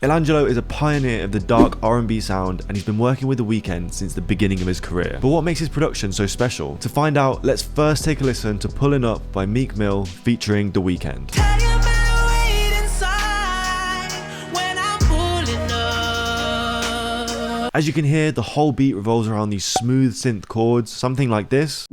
Illangelo is a pioneer of the dark R&B sound, and he's been working with The Weeknd since the beginning of his career. But what makes his production so special? To find out, let's first take a listen to Pullin' Up by Meek Mill featuring The Weeknd. As you can hear, the whole beat revolves around these smooth synth chords, something like this.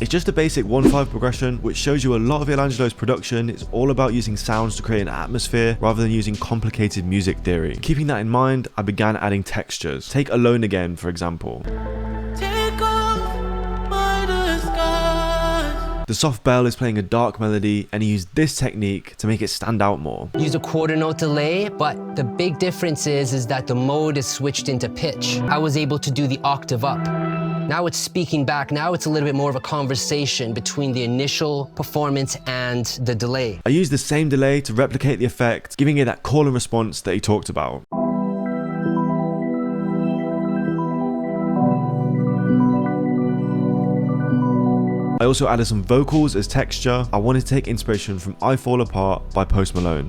It's just a basic 1/5 progression, which shows you a lot of Illangelo's production is all about using sounds to create an atmosphere rather than using complicated music theory. Keeping that in mind, I began adding textures. Take Alone Again, for example. The soft bell is playing a dark melody, and he used this technique to make it stand out more. Use a quarter note delay, but the big difference is that the mode is switched into pitch. I was able to do the octave up. Now it's speaking back. Now it's a little bit more of a conversation between the initial performance and the delay. I used the same delay to replicate the effect, giving it that call and response that he talked about. I also added some vocals as texture. I wanted to take inspiration from I Fall Apart by Post Malone.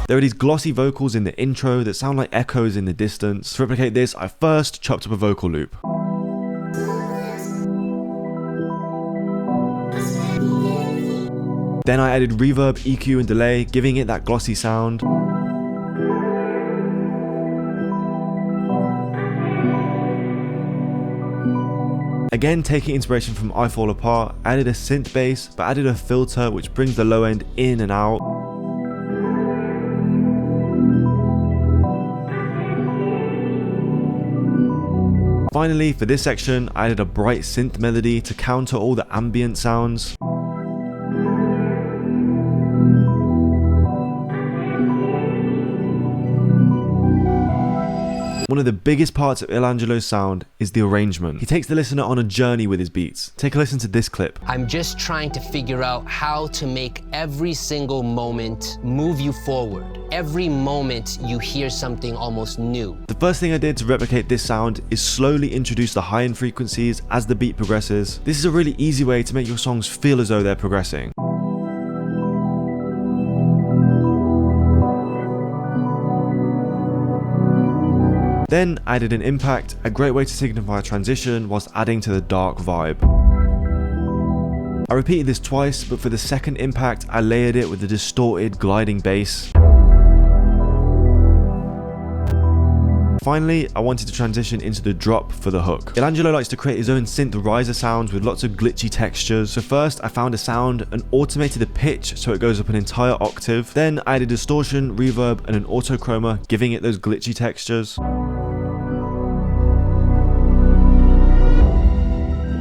There are these glossy vocals in the intro that sound like echoes in the distance. To replicate this, I first chopped up a vocal loop. Then I added reverb, EQ and delay, giving it that glossy sound. Again, taking inspiration from I Fall Apart, added a synth bass, but added a filter which brings the low end in and out. Finally, for this section, I added a bright synth melody to counter all the ambient sounds. One of the biggest parts of Illangelo's sound is the arrangement. He takes the listener on a journey with his beats. Take a listen to this clip. I'm just trying to figure out how to make every single moment move you forward. Every moment you hear something almost new. The first thing I did to replicate this sound is slowly introduce the high-end frequencies as the beat progresses. This is a really easy way to make your songs feel as though they're progressing. Then I added an impact, a great way to signify a transition whilst adding to the dark vibe. I repeated this twice, but for the second impact I layered it with a distorted gliding bass. Finally, I wanted to transition into the drop for the hook. Illangelo likes to create his own synth riser sounds with lots of glitchy textures. So first I found a sound and automated the pitch so it goes up an entire octave. Then I added distortion, reverb and an auto chroma, giving it those glitchy textures.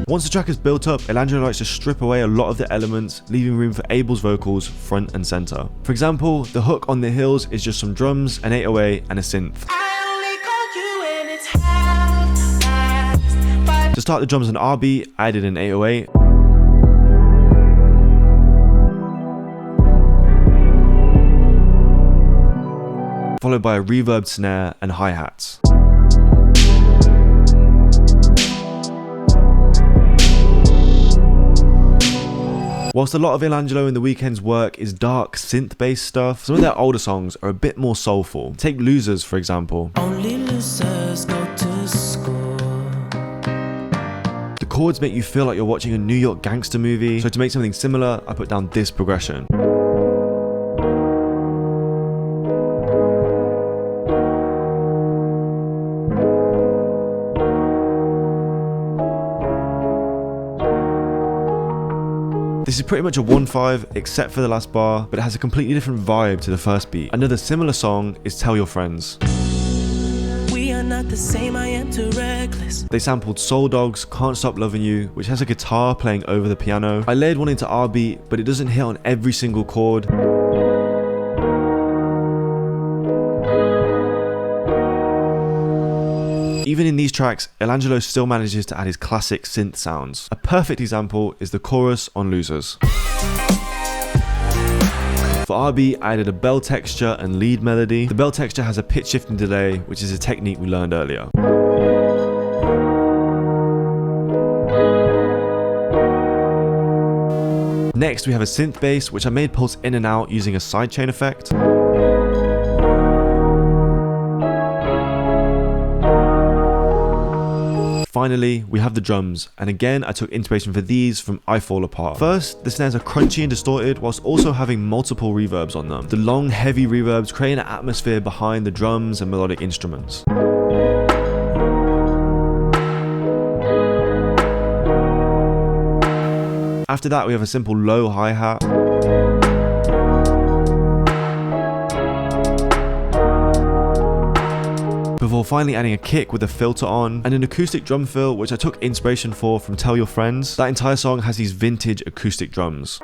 Once the track is built up, Illangelo likes to strip away a lot of the elements, leaving room for Abel's vocals front and center. For example, the hook on The Hills is just some drums, an 808 and a synth. To start the drums on R beat, I added an 808. Followed by a reverb snare and hi-hats. Whilst a lot of Illangelo and The Weeknd's work is dark synth-based stuff, some of their older songs are a bit more soulful. Take Losers, for example. Only losers go to school. The chords make you feel like you're watching a New York gangster movie, so to make something similar, I put down this progression. This is pretty much a 1/5 except for the last bar, but it has a completely different vibe to the first beat. Another similar song is Tell Your Friends. We are not the same, I am too reckless. They sampled Soul Dogg's Can't Stop Loving You, which has a guitar playing over the piano. I layered one into R beat, but it doesn't hit on every single chord. Even in these tracks, Illangelo still manages to add his classic synth sounds. A perfect example is the chorus on Losers. For RB, I added a bell texture and lead melody. The bell texture has a pitch shifting delay, which is a technique we learned earlier. Next, we have a synth bass, which I made pulse in and out using a sidechain effect. Finally, we have the drums, and again I took inspiration for these from I Fall Apart. First, the snares are crunchy and distorted whilst also having multiple reverbs on them. The long heavy reverbs create an atmosphere behind the drums and melodic instruments. After that, we have a simple low hi-hat. Before finally adding a kick with a filter on, and an acoustic drum fill which I took inspiration for from Tell Your Friends. That entire song has these vintage acoustic drums.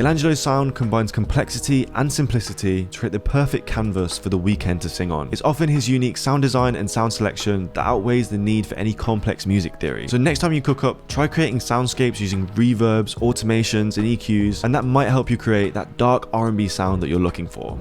Illangelo's sound combines complexity and simplicity to create the perfect canvas for The Weeknd to sing on. It's often his unique sound design and sound selection that outweighs the need for any complex music theory. So next time you cook up, try creating soundscapes using reverbs, automations, and EQs, and that might help you create that dark R&B sound that you're looking for.